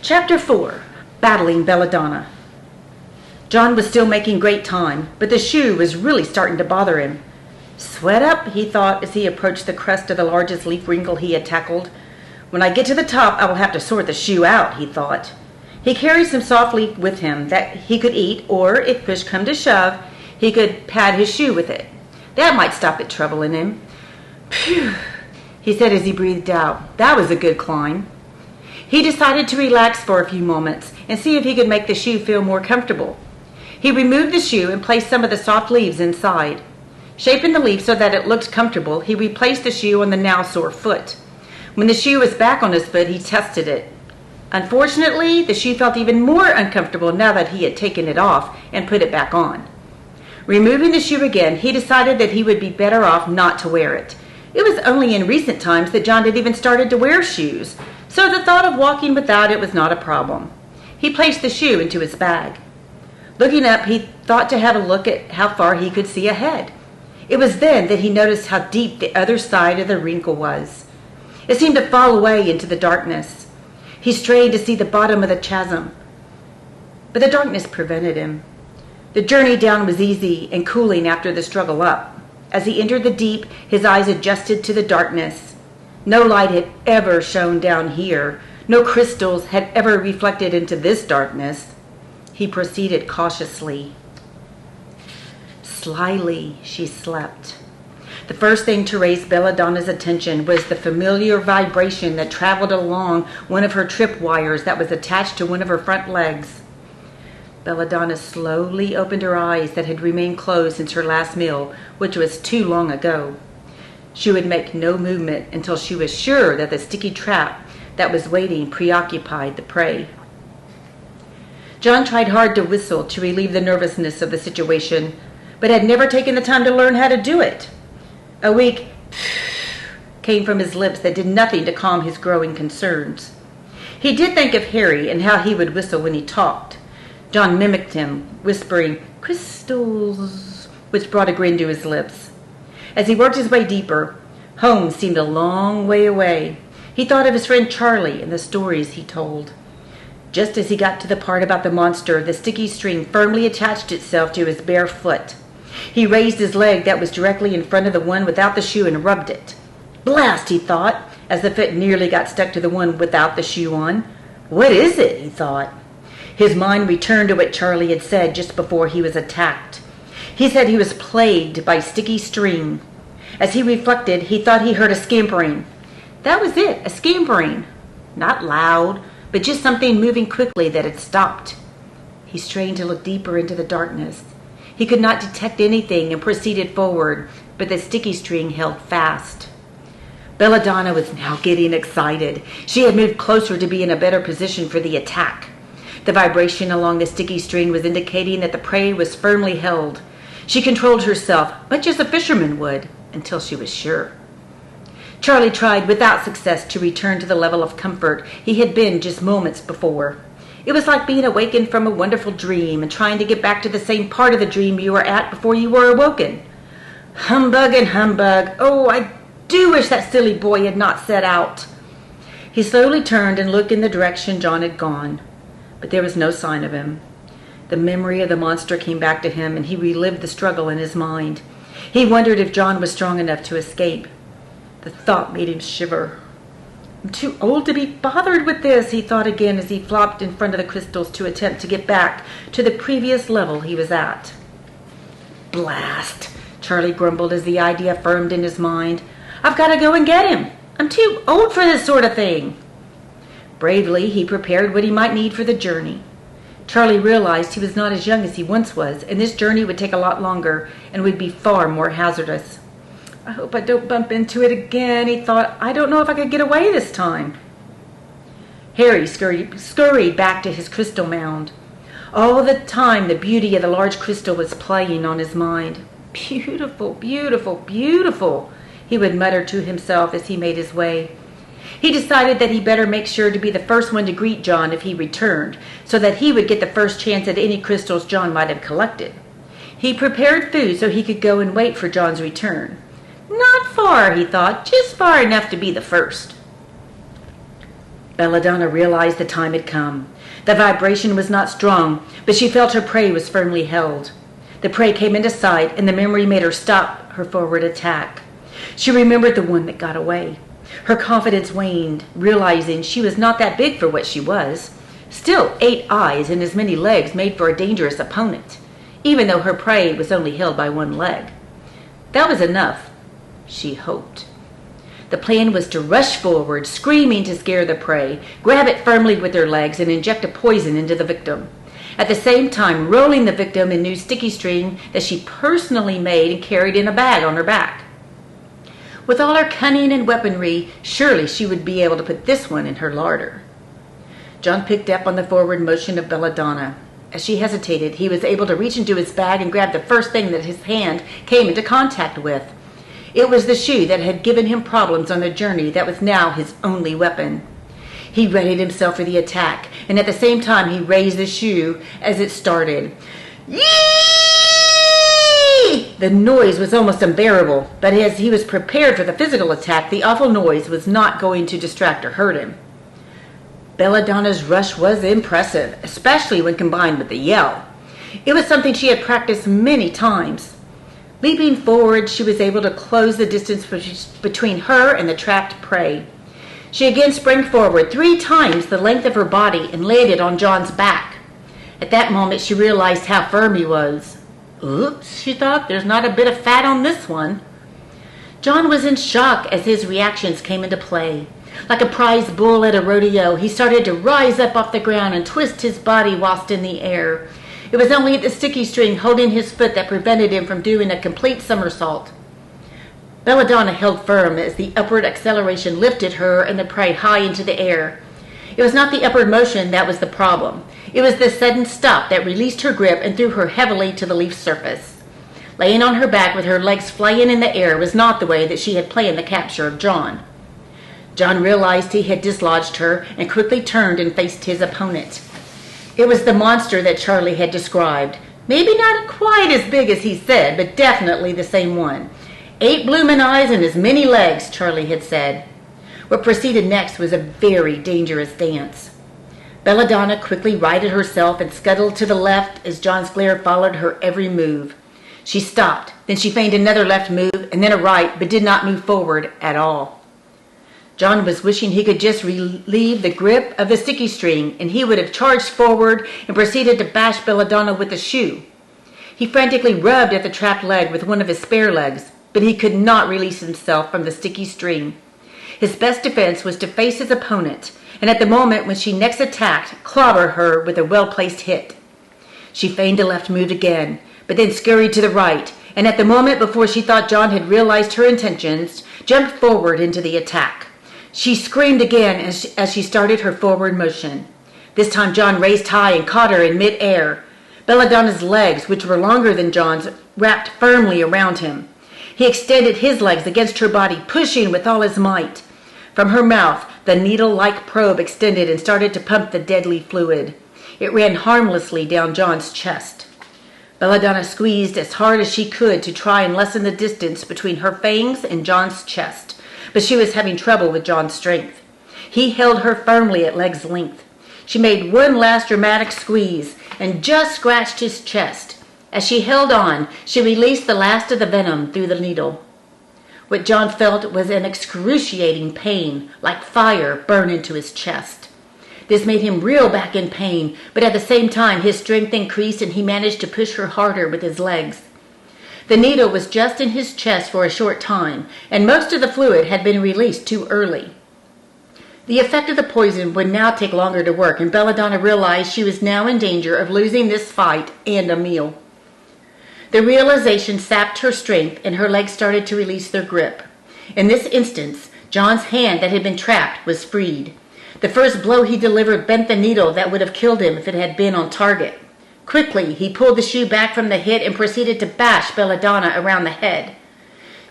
Chapter 4. Battling Belladonna. John was still making great time, but the shoe was really starting to bother him. Sweat up, he thought as he approached the crest of the largest leaf wrinkle he had tackled. When I get to the top, I will have to sort the shoe out, he thought. He carried some soft leaf with him that he could eat, or, if push come to shove, he could pad his shoe with it. That might stop it troubling him. Phew, he said as he breathed out. That was a good climb. He decided to relax for a few moments and see if he could make the shoe feel more comfortable. He removed the shoe and placed some of the soft leaves inside. Shaping the leaf so that it looked comfortable, he replaced the shoe on the now sore foot. When the shoe was back on his foot, he tested it. Unfortunately, the shoe felt even more uncomfortable now that he had taken it off and put it back on. Removing the shoe again, he decided that he would be better off not to wear it. It was only in recent times that John had even started to wear shoes, so the thought of walking without it was not a problem. He placed the shoe into his bag. Looking up, he thought to have a look at how far he could see ahead. It was then that he noticed how deep the other side of the wrinkle was. It seemed to fall away into the darkness. He strained to see the bottom of the chasm, but the darkness prevented him. The journey down was easy and cooling after the struggle up. As he entered the deep, his eyes adjusted to the darkness. No light had ever shone down here. No crystals had ever reflected into this darkness. He proceeded cautiously. Slyly, she slept. The first thing to raise Belladonna's attention was the familiar vibration that traveled along one of her tripwires that was attached to one of her front legs. Belladonna slowly opened her eyes that had remained closed since her last meal, which was too long ago. She would make no movement until she was sure that the sticky trap that was waiting preoccupied the prey. John tried hard to whistle to relieve the nervousness of the situation, but had never taken the time to learn how to do it. A weak came from his lips that did nothing to calm his growing concerns. He did think of Harry and how he would whistle when he talked. John mimicked him, whispering, "Crystals," which brought a grin to his lips. As he worked his way deeper, home seemed a long way away. He thought of his friend Charlie and the stories he told. Just as he got to the part about the monster, the sticky string firmly attached itself to his bare foot. He raised his leg that was directly in front of the one without the shoe and rubbed it. Blast, he thought, as the foot nearly got stuck to the one without the shoe on. What is it, he thought. His mind returned to what Charlie had said just before he was attacked. He said he was plagued by sticky string. As he reflected, he thought he heard a scampering. That was it, a scampering. Not loud, but just something moving quickly that had stopped. He strained to look deeper into the darkness. He could not detect anything and proceeded forward, but the sticky string held fast. Belladonna was now getting excited. She had moved closer to be in a better position for the attack. The vibration along the sticky string was indicating that the prey was firmly held. She controlled herself, much as a fisherman would, until she was sure. Charlie tried without success to return to the level of comfort he had been just moments before. It was like being awakened from a wonderful dream and trying to get back to the same part of the dream you were at before you were awoken. Humbug and humbug. Oh, I do wish that silly boy had not set out. He slowly turned and looked in the direction John had gone, but there was no sign of him. The memory of the monster came back to him, and he relived the struggle in his mind. He wondered if John was strong enough to escape. The thought made him shiver. I'm too old to be bothered with this, he thought again as he flopped in front of the crystals to attempt to get back to the previous level he was at. Blast, Charlie grumbled as the idea firmed in his mind. I've got to go and get him. I'm too old for this sort of thing. Bravely, he prepared what he might need for the journey. Charlie realized he was not as young as he once was, and this journey would take a lot longer and would be far more hazardous. I hope I don't bump into it again, he thought. I don't know if I could get away this time. Harry scurried back to his crystal mound. All the time the beauty of the large crystal was playing on his mind. Beautiful, beautiful, beautiful, he would mutter to himself as he made his way. He decided that he better make sure to be the first one to greet John if he returned, so that he would get the first chance at any crystals John might have collected. He prepared food so he could go and wait for John's return. Not far, he thought, just far enough to be the first. Belladonna realized the time had come. The vibration was not strong, but she felt her prey was firmly held. The prey came into sight, and the memory made her stop her forward attack. She remembered the one that got away. Her confidence waned, realizing she was not that big for what she was. Still, 8 eyes and as many legs made for a dangerous opponent, even though her prey was only held by 1 leg. That was enough, she hoped. The plan was to rush forward, screaming to scare the prey, grab it firmly with her legs, and inject a poison into the victim. At the same time, rolling the victim in new sticky string that she personally made and carried in a bag on her back. With all her cunning and weaponry, surely she would be able to put this one in her larder. John picked up on the forward motion of Belladonna. As she hesitated, he was able to reach into his bag and grab the first thing that his hand came into contact with. It was the shoe that had given him problems on the journey that was now his only weapon. He readied himself for the attack, and at the same time he raised the shoe as it started. Yee! The noise was almost unbearable, but as he was prepared for the physical attack, the awful noise was not going to distract or hurt him. Belladonna's rush was impressive, especially when combined with the yell. It was something she had practiced many times. Leaping forward, she was able to close the distance between her and the trapped prey. She again sprang forward 3 times the length of her body and landed on John's back. At that moment, she realized how firm he was. Oops, she thought, there's not a bit of fat on this one. John was in shock as his reactions came into play. Like a prize bull at a rodeo, he started to rise up off the ground and twist his body whilst in the air. It was only the sticky string holding his foot that prevented him from doing a complete somersault. Belladonna held firm as the upward acceleration lifted her and the prey high into the air. It was not the upward motion that was the problem. It was the sudden stop that released her grip and threw her heavily to the leaf surface. Laying on her back with her legs flying in the air was not the way that she had planned the capture of John. John realized he had dislodged her and quickly turned and faced his opponent. It was the monster that Charlie had described. Maybe not quite as big as he said, but definitely the same one. 8 bloomin' eyes and as many legs, Charlie had said. What proceeded next was a very dangerous dance. Belladonna quickly righted herself and scuttled to the left as John's glare followed her every move. She stopped, then she feigned another left move and then a right, but did not move forward at all. John was wishing he could just relieve the grip of the sticky string, and he would have charged forward and proceeded to bash Belladonna with the shoe. He frantically rubbed at the trapped leg with one of his spare legs, but he could not release himself from the sticky string. His best defense was to face his opponent, and at the moment when she next attacked, clobber her with a well-placed hit. She feigned a left move again, but then scurried to the right, and at the moment before she thought John had realized her intentions, jumped forward into the attack. She screamed again as she started her forward motion. This time John raised high and caught her in mid-air. Belladonna's legs, which were longer than John's, wrapped firmly around him. He extended his legs against her body, pushing with all his might. From her mouth, the needle-like probe extended and started to pump the deadly fluid. It ran harmlessly down John's chest. Belladonna squeezed as hard as she could to try and lessen the distance between her fangs and John's chest. But she was having trouble with John's strength. He held her firmly at leg's length. She made one last dramatic squeeze and just scratched his chest. As she held on, she released the last of the venom through the needle. What John felt was an excruciating pain, like fire burn into his chest. This made him reel back in pain, but at the same time his strength increased and he managed to push her harder with his legs. The needle was just in his chest for a short time, and most of the fluid had been released too early. The effect of the poison would now take longer to work, and Belladonna realized she was now in danger of losing this fight and a meal. The realization sapped her strength, and her legs started to release their grip. In this instance, John's hand that had been trapped was freed. The first blow he delivered bent the needle that would have killed him if it had been on target. Quickly, he pulled the shoe back from the hit and proceeded to bash Belladonna around the head.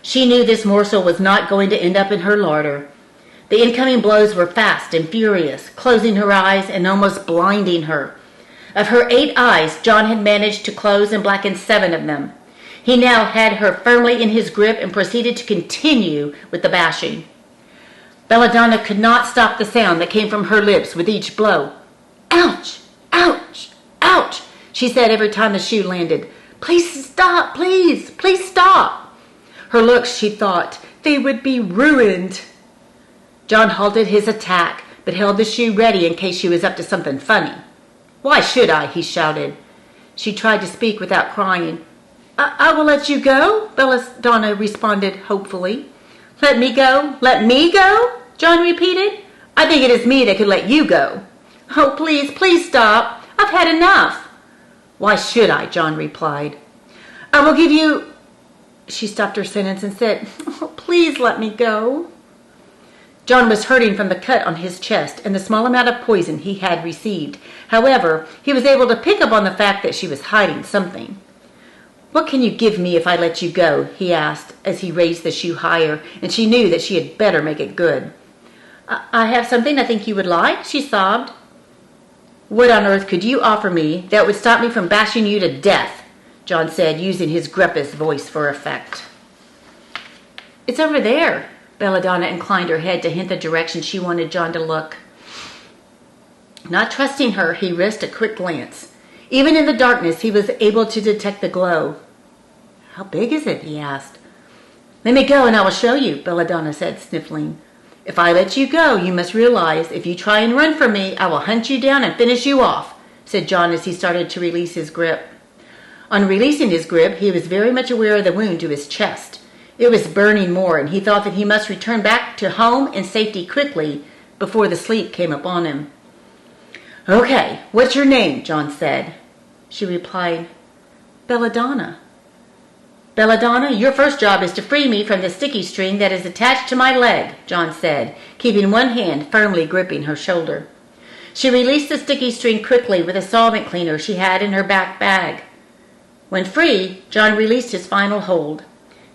She knew this morsel was not going to end up in her larder. The incoming blows were fast and furious, closing her eyes and almost blinding her. Of her 8 eyes, John had managed to close and blacken 7 of them. He now had her firmly in his grip and proceeded to continue with the bashing. Belladonna could not stop the sound that came from her lips with each blow. "Ouch! Ouch! Ouch!" she said every time the shoe landed. "Please stop! Please! Please stop!" Her looks, she thought, they would be ruined. John halted his attack, but held the shoe ready in case she was up to something funny. "Why should I?" he shouted. She tried to speak without crying. I will let you go," Belladonna responded hopefully. "Let me go? Let me go?" John repeated. "I think it is me that could let you go." "Oh, please, please stop. I've had enough." "Why should I?" John replied. "I will give you—" She stopped her sentence and said, "Oh, please let me go." John was hurting from the cut on his chest and the small amount of poison he had received. However, he was able to pick up on the fact that she was hiding something. "What can you give me if I let you go?" he asked as he raised the shoe higher, and she knew that she had better make it good. I have something I think you would like," she sobbed. "What on earth could you offer me that would stop me from bashing you to death?" John said, using his gruffest voice for effect. "It's over there." Belladonna inclined her head to hint the direction she wanted John to look. Not trusting her, he risked a quick glance. Even in the darkness, he was able to detect the glow. "How big is it?" he asked. "Let me go and I will show you," Belladonna said, sniffling. "If I let you go, you must realize if you try and run from me, I will hunt you down and finish you off," said John as he started to release his grip. On releasing his grip, he was very much aware of the wound to his chest. It was burning more, and he thought that he must return back to home and safety quickly before the sleep came upon him. "Okay, what's your name?" John said. She replied, "Belladonna." "Belladonna, your first job is to free me from the sticky string that is attached to my leg," John said, keeping one hand firmly gripping her shoulder. She released the sticky string quickly with a solvent cleaner she had in her back bag. When free, John released his final hold.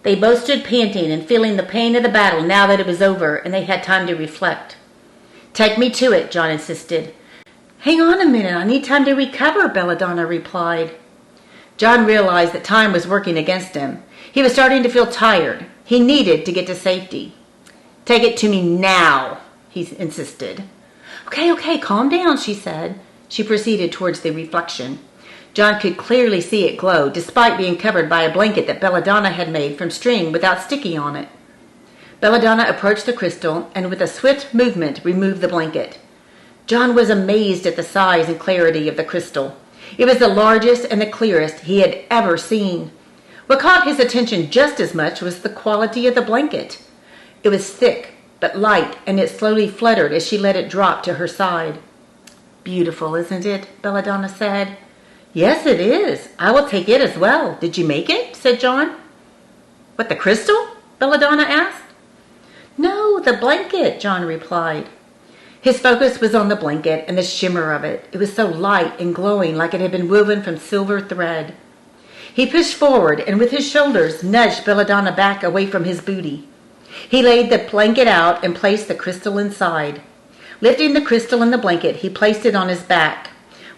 They both stood panting and feeling the pain of the battle now that it was over and they had time to reflect. "Take me to it," John insisted. "Hang on a minute, I need time to recover," Belladonna replied. John realized that time was working against him. He was starting to feel tired. He needed to get to safety. "Take it to me now," he insisted. Okay, calm down," she said. She proceeded towards the reflection. John could clearly see it glow, despite being covered by a blanket that Belladonna had made from string without sticky on it. Belladonna approached the crystal and with a swift movement removed the blanket. John was amazed at the size and clarity of the crystal. It was the largest and the clearest he had ever seen. What caught his attention just as much was the quality of the blanket. It was thick but light, and it slowly fluttered as she let it drop to her side. "Beautiful, isn't it?" Belladonna said. "Yes, it is. I will take it as well. Did you make it?" said John. "What, the crystal?" Belladonna asked. "No, the blanket," John replied. His focus was on the blanket and the shimmer of it. It was so light and glowing like it had been woven from silver thread. He pushed forward and with his shoulders nudged Belladonna back away from his booty. He laid the blanket out and placed the crystal inside. Lifting the crystal and the blanket, he placed it on his back.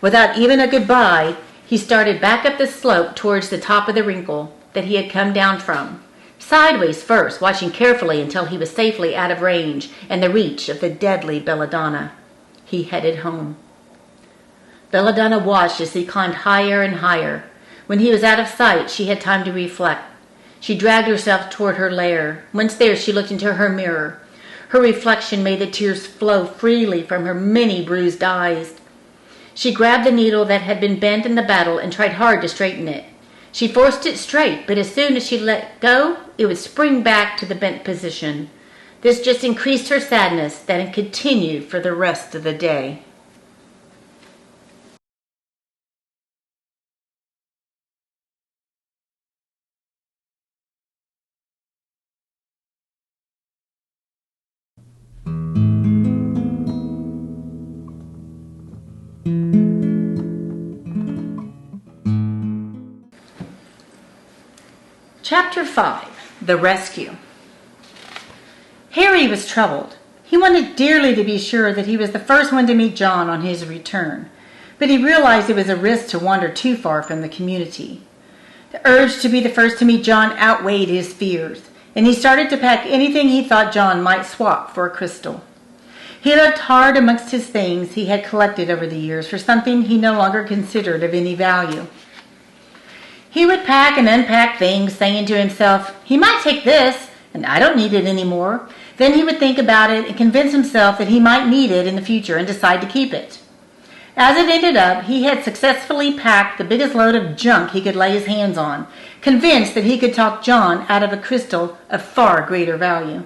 Without even a goodbye, he started back up the slope towards the top of the wrinkle that he had come down from. Sideways first, watching carefully until he was safely out of range and the reach of the deadly Belladonna. He headed home. Belladonna watched as he climbed higher and higher. When he was out of sight, she had time to reflect. She dragged herself toward her lair. Once there, she looked into her mirror. Her reflection made the tears flow freely from her many bruised eyes. She grabbed the needle that had been bent in the battle and tried hard to straighten it. She forced it straight, but as soon as she let go, it would spring back to the bent position. This just increased her sadness that continued for the rest of the day. Chapter 5. The Rescue. Harry was troubled. He wanted dearly to be sure that he was the first one to meet John on his return, but he realized it was a risk to wander too far from the community. The urge to be the first to meet John outweighed his fears, and he started to pack anything he thought John might swap for a crystal. He looked hard amongst his things he had collected over the years for something he no longer considered of any value. He would pack and unpack things, saying to himself, he might take this, and I don't need it anymore. Then he would think about it and convince himself that he might need it in the future and decide to keep it. As it ended up, he had successfully packed the biggest load of junk he could lay his hands on, convinced that he could talk John out of a crystal of far greater value.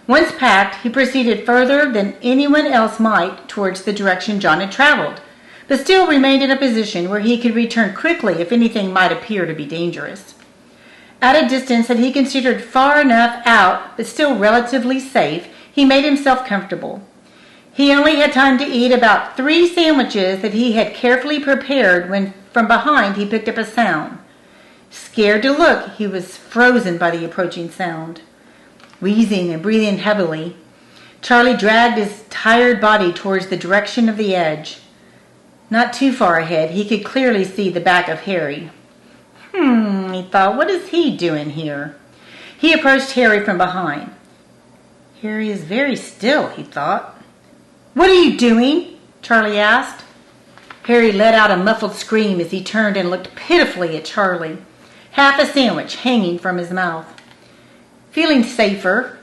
Once packed, he proceeded further than anyone else might towards the direction John had traveled, but still remained in a position where he could return quickly if anything might appear to be dangerous. At a distance that he considered far enough out, but still relatively safe, he made himself comfortable. He only had time to eat about 3 sandwiches that he had carefully prepared when from behind he picked up a sound. Scared to look, he was frozen by the approaching sound. Wheezing and breathing heavily, Charlie dragged his tired body towards the direction of the edge. Not too far ahead, he could clearly see the back of Harry. He thought, what is he doing here? He approached Harry from behind. Harry is very still, he thought. What are you doing? Charlie asked. Harry let out a muffled scream as he turned and looked pitifully at Charlie, half a sandwich hanging from his mouth. Feeling safer,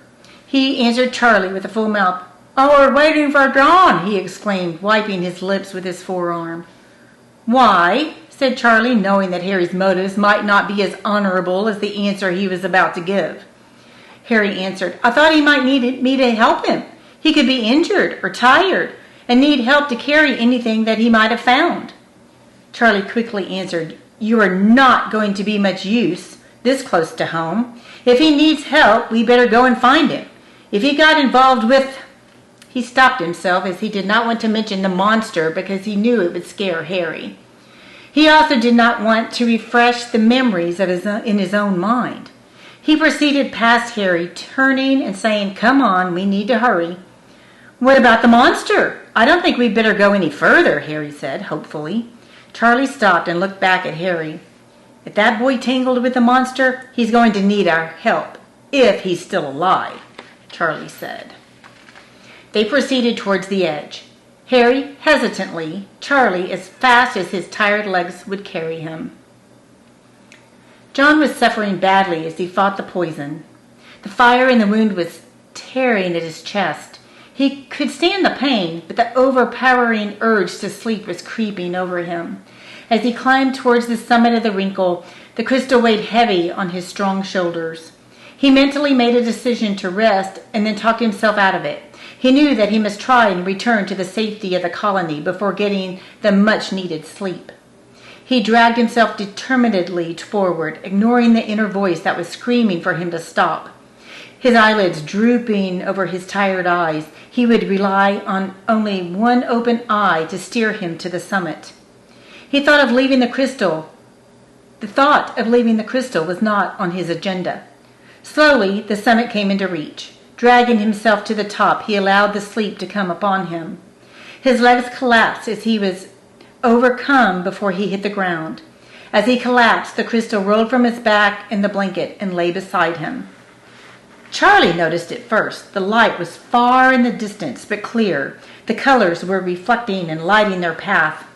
he answered Charlie with a full mouth. Oh, we're waiting for John, he exclaimed, wiping his lips with his forearm. Why? Said Charlie, knowing that Harry's motives might not be as honorable as the answer he was about to give. Harry answered, I thought he might need me to help him. He could be injured or tired and need help to carry anything that he might have found. Charlie quickly answered, You are not going to be much use this close to home. If he needs help, we better go and find him. If he got involved with... He stopped himself as he did not want to mention the monster because he knew it would scare Harry. He also did not want to refresh the memories in his own mind. He proceeded past Harry, turning and saying, Come on, we need to hurry. What about the monster? I don't think we'd better go any further, Harry said, hopefully. Charlie stopped and looked back at Harry. If that boy tangled with the monster, he's going to need our help, if he's still alive, Charlie said. They proceeded towards the edge. Harry hesitantly, Charlie as fast as his tired legs would carry him. John was suffering badly as he fought the poison. The fire in the wound was tearing at his chest. He could stand the pain, but the overpowering urge to sleep was creeping over him. As he climbed towards the summit of the wrinkle, the crystal weighed heavy on his strong shoulders. He mentally made a decision to rest and then talk himself out of it. He knew that he must try and return to the safety of the colony before getting the much-needed sleep. He dragged himself determinedly forward, ignoring the inner voice that was screaming for him to stop. His eyelids drooping over his tired eyes, he would rely on only one open eye to steer him to the summit. He thought of leaving the crystal. The thought of leaving the crystal was not on his agenda. Slowly, the summit came into reach. Dragging himself to the top, he allowed the sleep to come upon him. His legs collapsed as he was overcome before he hit the ground. As he collapsed, the crystal rolled from his back in the blanket and lay beside him. Charlie noticed it first. The light was far in the distance, but clear. The colors were reflecting and lighting their path.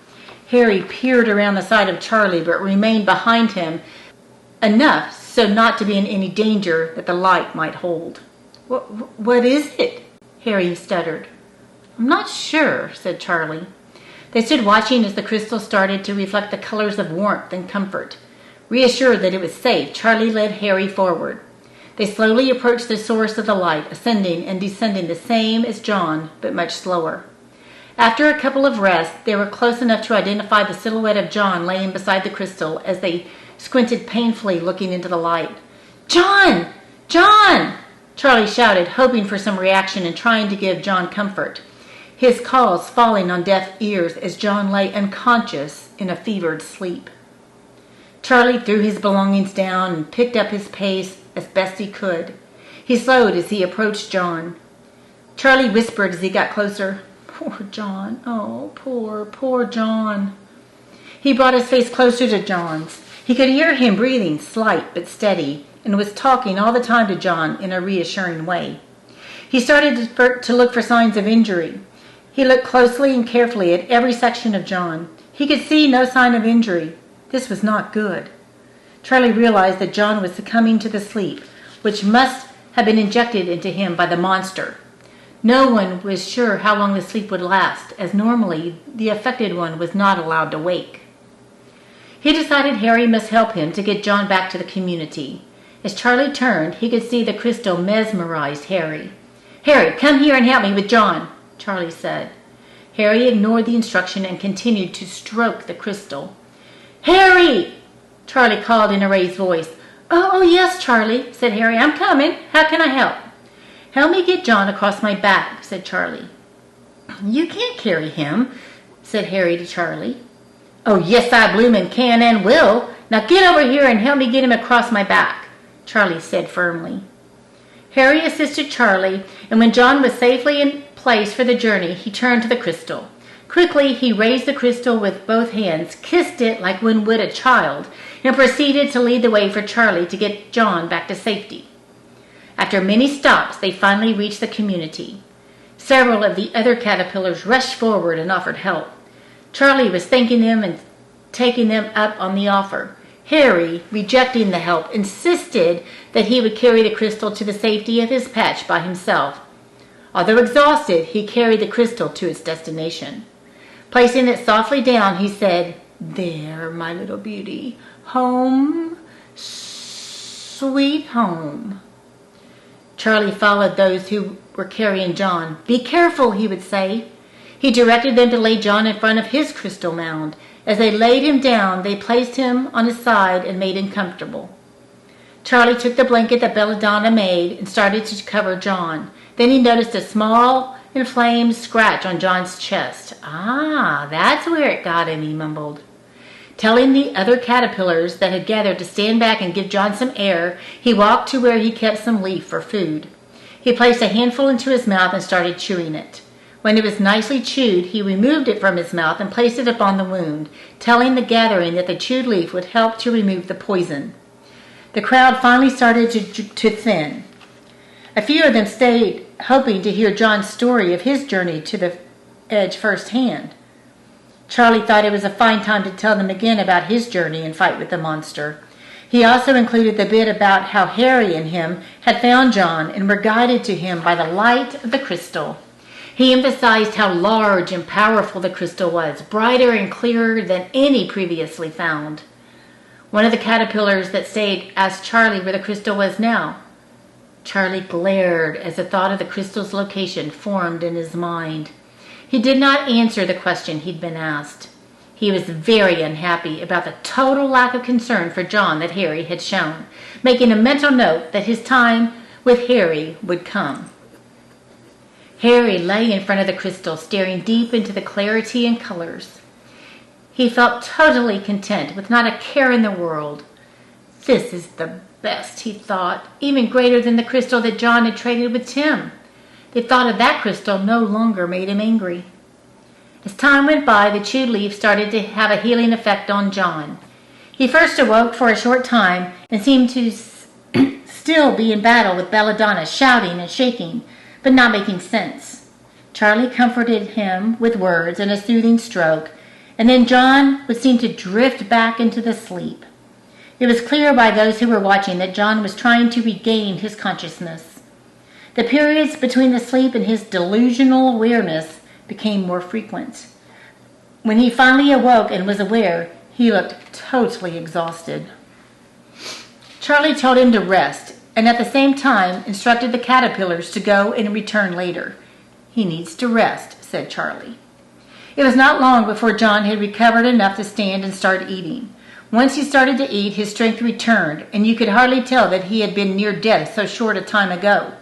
Harry peered around the side of Charlie, but remained behind him enough so not to be in any danger that the light might hold. What is it? Harry stuttered. I'm not sure, said Charlie. They stood watching as the crystal started to reflect the colors of warmth and comfort. Reassured that it was safe, Charlie led Harry forward. They slowly approached the source of the light, ascending and descending the same as John, but much slower. After a couple of rests, they were close enough to identify the silhouette of John laying beside the crystal as they squinted painfully, looking into the light. John! John! Charlie shouted, hoping for some reaction and trying to give John comfort. His calls falling on deaf ears as John lay unconscious in a fevered sleep. Charlie threw his belongings down and picked up his pace as best he could. He slowed as he approached John. Charlie whispered as he got closer, Poor John. Oh, poor John. He brought his face closer to John's. He could hear him breathing, slight but steady, and was talking all the time to John in a reassuring way. He started to look for signs of injury. He looked closely and carefully at every section of John. He could see no sign of injury. This was not good. Charlie realized that John was succumbing to the sleep, which must have been injected into him by the monster. No one was sure how long the sleep would last, as normally the affected one was not allowed to wake. He decided Harry must help him to get John back to the community. As Charlie turned, he could see the crystal mesmerized Harry. "Harry, come here and help me with John," Charlie said. Harry ignored the instruction and continued to stroke the crystal. "Harry!" Charlie called in a raised voice. Oh, yes, Charlie," said Harry. "I'm coming. How can I help?" "Help me get John across my back," said Charlie. "You can't carry him," said Harry to Charlie. "Oh, yes, I bloomin' can and will. Now get over here and help me get him across my back," Charlie said firmly. Harry assisted Charlie, and when John was safely in place for the journey, he turned to the crystal. Quickly, he raised the crystal with both hands, kissed it like one would a child, and proceeded to lead the way for Charlie to get John back to safety. After many stops, they finally reached the community. Several of the other caterpillars rushed forward and offered help. Charlie was thanking them and taking them up on the offer. Harry, rejecting the help, insisted that he would carry the crystal to the safety of his patch by himself. Although exhausted, he carried the crystal to its destination. Placing it softly down, he said, "There, my little beauty. Home, sweet home." Charlie followed those who were carrying John. "Be careful," he would say. He directed them to lay John in front of his crystal mound. As they laid him down, they placed him on his side and made him comfortable. Charlie took the blanket that Belladonna made and started to cover John. Then he noticed a small, inflamed scratch on John's chest. "Ah, that's where it got him," he mumbled. Telling the other caterpillars that had gathered to stand back and give John some air, he walked to where he kept some leaf for food. He placed a handful into his mouth and started chewing it. When it was nicely chewed, he removed it from his mouth and placed it upon the wound, telling the gathering that the chewed leaf would help to remove the poison. The crowd finally started to thin. A few of them stayed, hoping to hear John's story of his journey to the edge firsthand. Charlie thought it was a fine time to tell them again about his journey and fight with the monster. He also included the bit about how Harry and him had found John and were guided to him by the light of the crystal. He emphasized how large and powerful the crystal was, brighter and clearer than any previously found. One of the caterpillars that stayed asked Charlie where the crystal was now. Charlie glared as the thought of the crystal's location formed in his mind. He did not answer the question he'd been asked. He was very unhappy about the total lack of concern for John that Harry had shown, making a mental note that his time with Harry would come. Harry lay in front of the crystal, staring deep into the clarity and colors. He felt totally content, with not a care in the world. "This is the best," he thought, even greater than the crystal that John had traded with Tim. The thought of that crystal no longer made him angry. As time went by, the chewed leaf started to have a healing effect on John. He first awoke for a short time and seemed to still be in battle with Belladonna, shouting and shaking, but not making sense. Charlie comforted him with words and a soothing stroke, and then John would seem to drift back into the sleep. It was clear by those who were watching that John was trying to regain his consciousness. The periods between the sleep and his delusional awareness became more frequent. When he finally awoke and was aware, he looked totally exhausted. Charlie told him to rest, and at the same time instructed the caterpillars to go and return later. "He needs to rest," said Charlie. It was not long before John had recovered enough to stand and start eating. Once he started to eat, his strength returned, and you could hardly tell that he had been near death so short a time ago.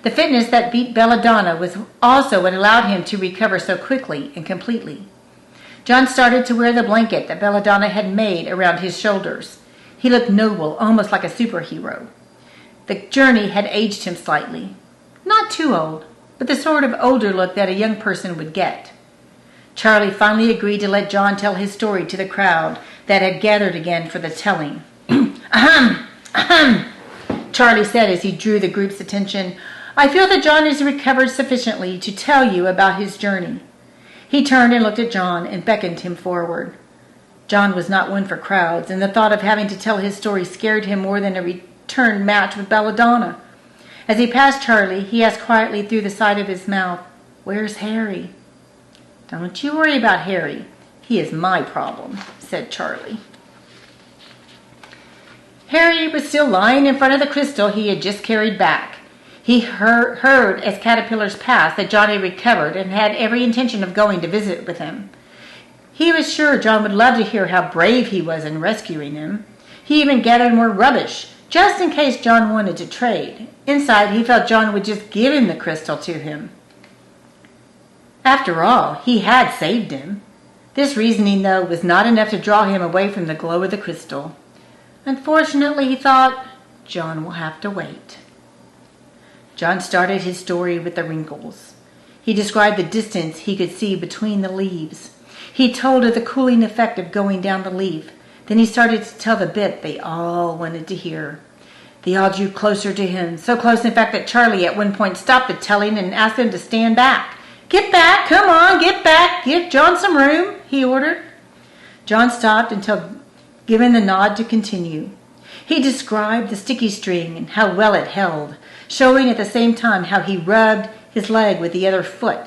The fitness that beat Belladonna was also what allowed him to recover so quickly and completely. John started to wear the blanket that Belladonna had made around his shoulders. He looked noble, almost like a superhero. The journey had aged him slightly. Not too old, but the sort of older look that a young person would get. Charlie finally agreed to let John tell his story to the crowd that had gathered again for the telling. Ahem, ahem, Charlie said as he drew the group's attention. "I feel that John is recovered sufficiently to tell you about his journey." He turned and looked at John and beckoned him forward. John was not one for crowds, and the thought of having to tell his story scared him more than a return match with Belladonna. As he passed Charlie, he asked quietly through the side of his mouth, "Where's Harry?" "Don't you worry about Harry. He is my problem," said Charlie. Harry was still lying in front of the crystal he had just carried back. He heard as caterpillars passed that John had recovered and had every intention of going to visit with him. He was sure John would love to hear how brave he was in rescuing him. He even gathered more rubbish, just in case John wanted to trade. Inside, he felt John would just give him the crystal to him. After all, he had saved him. This reasoning, though, was not enough to draw him away from the glow of the crystal. Unfortunately, he thought, John will have to wait. John started his story with the wrinkles. He described the distance he could see between the leaves. He told of the cooling effect of going down the leaf. Then he started to tell the bit they all wanted to hear. They all drew closer to him, so close in fact that Charlie at one point stopped the telling and asked them to stand back. "Get back, come on, get back, give John some room," he ordered. John stopped until given the nod to continue. He described the sticky string and how well it held, showing at the same time how he rubbed his leg with the other foot.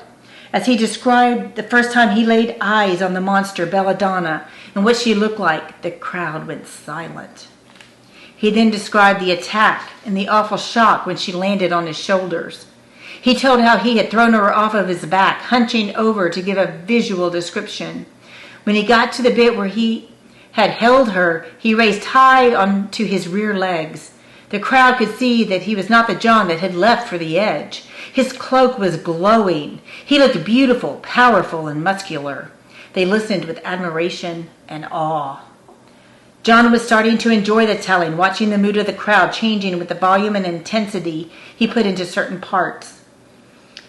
As he described the first time he laid eyes on the monster Belladonna and what she looked like, the crowd went silent. He then described the attack and the awful shock when she landed on his shoulders. He told how he had thrown her off of his back, hunching over to give a visual description. When he got to the bit where he had held her, he raised high onto his rear legs. The crowd could see that he was not the John that had left for the edge. His cloak was glowing. He looked beautiful, powerful, and muscular. They listened with admiration and awe. John was starting to enjoy the telling, watching the mood of the crowd changing with the volume and intensity he put into certain parts.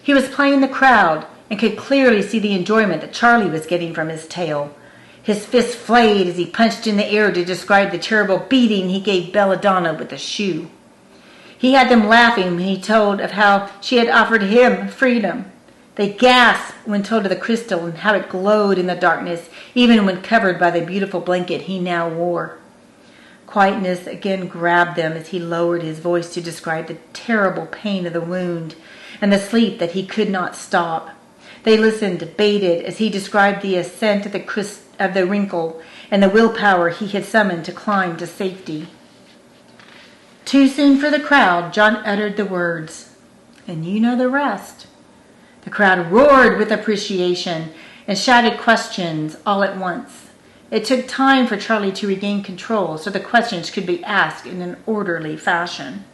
He was playing the crowd and could clearly see the enjoyment that Charlie was getting from his tale. His fist flayed as he punched in the air to describe the terrible beating he gave Belladonna with a shoe. He had them laughing when he told of how she had offered him freedom. They gasped when told of the crystal and how it glowed in the darkness, even when covered by the beautiful blanket he now wore. Quietness again grabbed them as he lowered his voice to describe the terrible pain of the wound and the sleep that he could not stop. They listened, baited, as he described the ascent of the wrinkle and the willpower he had summoned to climb to safety. Too soon for the crowd, John uttered the words, "And you know the rest." The crowd roared with appreciation and shouted questions all at once. It took time for Charlie to regain control so the questions could be asked in an orderly fashion.